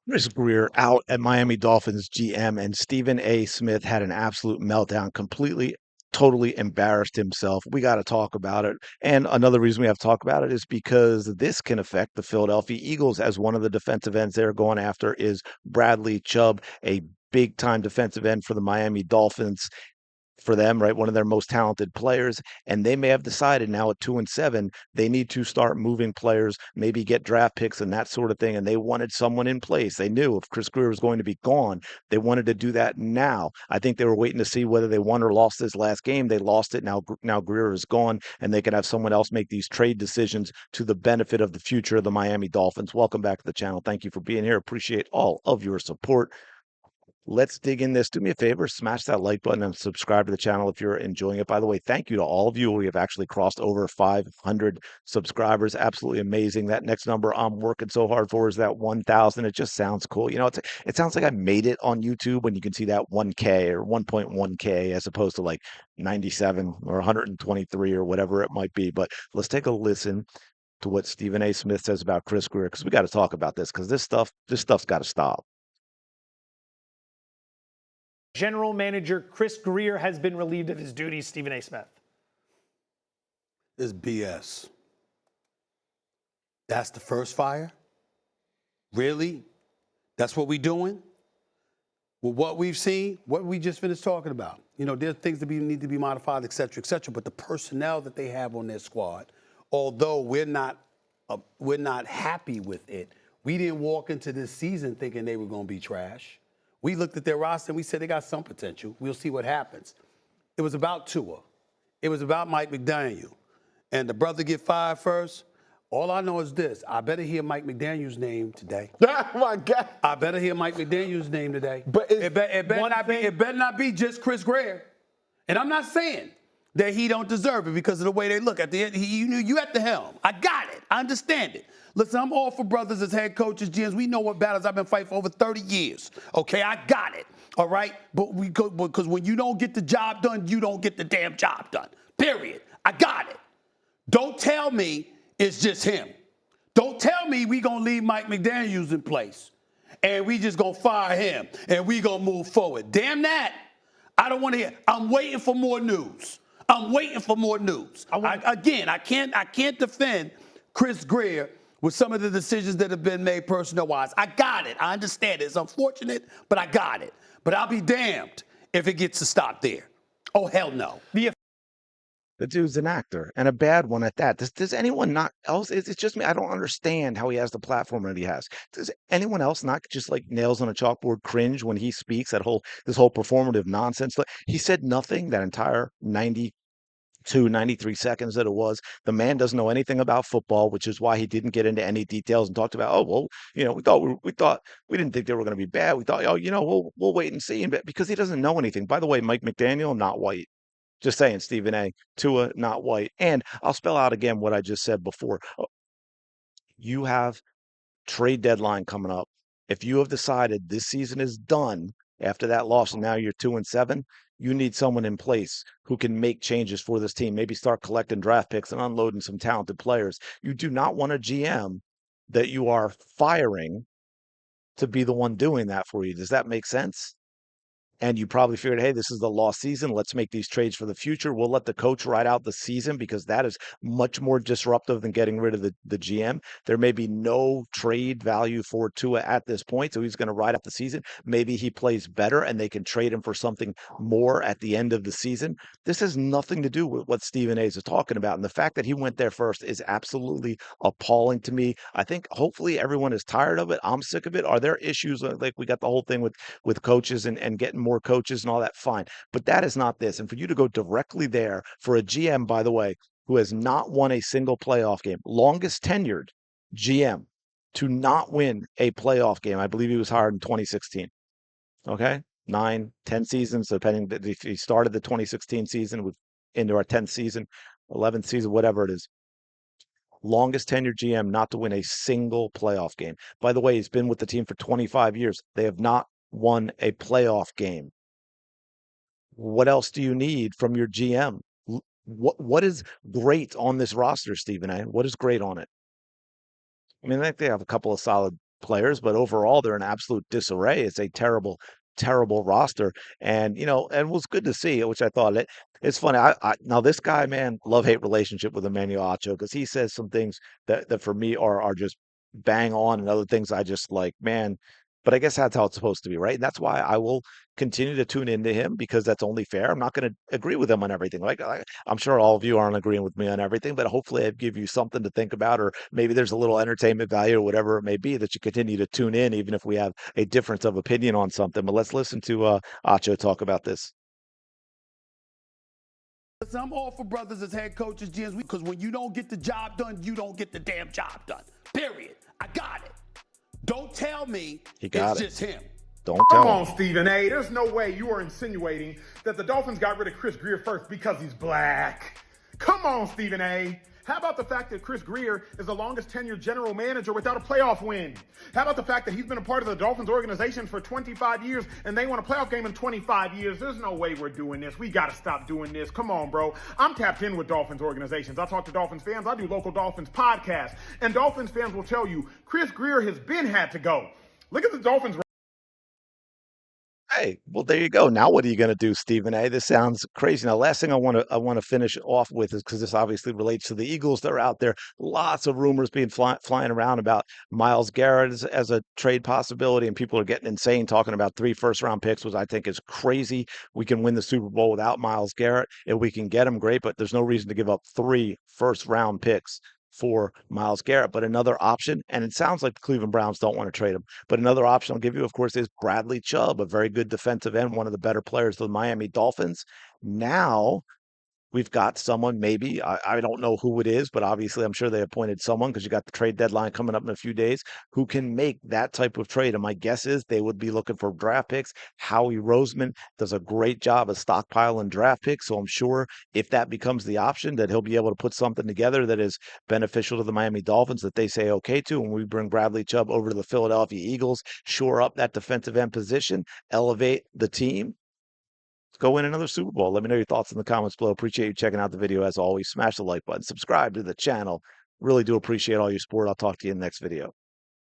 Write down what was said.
Chris Grier out at Miami Dolphins GM, and Stephen A. Smith had an absolute meltdown, completely, totally embarrassed himself. We got to talk about it. And another reason we have to talk about it is because this can affect the Philadelphia Eagles, as one of the defensive ends they're going after is Bradley Chubb, a big time defensive end for the Miami Dolphins, for them, right? One of their most talented players. And they may have decided now at 2-7, they need to start moving players, maybe get draft picks and that sort of thing. And they wanted someone in place. They knew if Chris Grier was going to be gone, they wanted to do that now. I think they were waiting to see whether they won or lost this last game. They lost it. Now Grier is gone, and they can have someone else make these trade decisions to the benefit of the future of the Miami Dolphins. Welcome back to the channel. Thank you for being here. Appreciate all of your support. Let's dig in this. Do me a favor, smash that like button and subscribe to the channel if you're enjoying it. By the way, thank you to all of you. We have actually crossed over 500 subscribers. Absolutely amazing. That next number I'm working so hard for is that 1,000. It just sounds cool. It sounds like I made it on YouTube when you can see that 1K or 1.1K as opposed to like 97 or 123 or whatever it might be. But let's take a listen to what Stephen A. Smith says about Chris Grier, because we got to talk about this, because this stuff's got to stop. General Manager Chris Grier has been relieved of his duties. Stephen A. Smith. Is BS. That's the first fire? Really? That's what we're doing? With what we've seen, what we just finished talking about. There's things that need to be modified, et cetera, but the personnel that they have on their squad, although we're not happy with it, we didn't walk into this season thinking they were going to be trash. We looked at their roster and we said they got some potential. We'll see what happens. It was about Tua. It was about Mike McDaniel. And the brother get fired first. All I know is this. I better hear Mike McDaniel's name today. Oh, my God. I better hear Mike McDaniel's name today. But it better not be just Chris Grier. And I'm not saying that he don't deserve it because of the way they look. At the end, you at the helm. I got it. I understand it. Listen, I'm all for brothers as head coaches, GMs. We know what battles I've been fighting for over 30 years. Okay, I got it. All right? Because when you don't get the job done, you don't get the damn job done. Period. I got it. Don't tell me it's just him. Don't tell me we going to leave Mike McDaniels in place and we just going to fire him and we going to move forward. Damn that. I don't want to hear. I'm waiting for more news. I can't defend Chris Grier with some of the decisions that have been made personnel-wise. I got it. I understand it. It's unfortunate, but I got it. But I'll be damned if it gets to stop there. Oh, hell no. The dude's an actor, and a bad one at that. Does anyone not else? It's just me. I don't understand how he has the platform that he has. Does anyone else not just like nails on a chalkboard cringe when he speaks? This whole performative nonsense. Like, he said nothing that entire 93 seconds that it was. The man doesn't know anything about football, which is why he didn't get into any details and talked about, oh, well, we didn't think they were going to be bad. We thought, we'll wait and see. And because he doesn't know anything. By the way, Mike McDaniel, not white. Just saying, Stephen A. Tua, not white. And I'll spell out again what I just said before. You have trade deadline coming up. If you have decided this season is done after that loss and now you're 2-7, you need someone in place who can make changes for this team, maybe start collecting draft picks and unloading some talented players. You do not want a GM that you are firing to be the one doing that for you. Does that make sense? And you probably figured, hey, this is the lost season. Let's make these trades for the future. We'll let the coach ride out the season because that is much more disruptive than getting rid of the GM. There may be no trade value for Tua at this point, so he's going to ride out the season. Maybe he plays better and they can trade him for something more at the end of the season. This has nothing to do with what Stephen A. is talking about. And the fact that he went there first is absolutely appalling to me. I think hopefully everyone is tired of it. I'm sick of it. Are there issues like we got the whole thing with coaches and getting more coaches and all that? Fine. But that is not this. And for you to go directly there for a GM, by the way, who has not won a single playoff game, longest tenured GM to not win a playoff game. I believe he was hired in 2016. Okay. 9, 10 seasons, depending if he started the 2016 season into our 10th season, 11th season, whatever it is. Longest tenured GM not to win a single playoff game. By the way, he's been with the team for 25 years. They have not won a playoff game. What else do you need from your GM? What is great on this roster, Stephen A? What is great on it? I mean, I think they have a couple of solid players, but overall they're in absolute disarray. It's a terrible, terrible roster. And and it was good to see, which I thought it's funny. Now this guy, man, love-hate relationship with Emmanuel Acho because he says some things that for me are just bang on, and other things I just like, man. But I guess that's how it's supposed to be, right? And that's why I will continue to tune into him because that's only fair. I'm not going to agree with him on everything. I'm sure all of you aren't agreeing with me on everything, but hopefully I give you something to think about, or maybe there's a little entertainment value or whatever it may be that you continue to tune in, even if we have a difference of opinion on something. But let's listen to Acho talk about this. Listen, I'm all for brothers as head coaches, GMs, because when you don't get the job done, you don't get the damn job done. Period. I got it. Don't tell me it's just him. Don't tell Come on, him. Stephen A. There's no way you are insinuating that the Dolphins got rid of Chris Grier first because he's black. Come on, Stephen A. How about the fact that Chris Grier is the longest tenured general manager without a playoff win? How about the fact that he's been a part of the Dolphins organization for 25 years and they won a playoff game in 25 years? There's no way we're doing this. We got to stop doing this. Come on, bro. I'm tapped in with Dolphins organizations. I talk to Dolphins fans. I do local Dolphins podcasts. And Dolphins fans will tell you Chris Grier has had to go. Look at the Dolphins. Hey, well, there you go. Now, what are you going to do, Stephen A? This sounds crazy. Now, last thing I want to finish off with is because this obviously relates to the Eagles. They're out there, lots of rumors being flying around about Myles Garrett as a trade possibility, and people are getting insane talking about 3 first-round picks, which I think is crazy. We can win the Super Bowl without Myles Garrett. If we can get him, great, but there's no reason to give up 3 first-round picks for Myles Garrett. But another option, and it sounds like the Cleveland Browns don't want to trade him, but another option I'll give you, of course, is Bradley Chubb, a very good defensive end, one of the better players of the Miami Dolphins. Now, we've got someone, maybe, I don't know who it is, but obviously I'm sure they appointed someone because you got the trade deadline coming up in a few days who can make that type of trade. And my guess is they would be looking for draft picks. Howie Roseman does a great job of stockpiling draft picks. So I'm sure if that becomes the option, that he'll be able to put something together that is beneficial to the Miami Dolphins that they say okay to. When we bring Bradley Chubb over to the Philadelphia Eagles, shore up that defensive end position, elevate the team, go win another Super Bowl. Let me know your thoughts in the comments below. Appreciate you checking out the video. As always, smash the like button, subscribe to the channel. Really do appreciate all your support. I'll talk to you in the next video.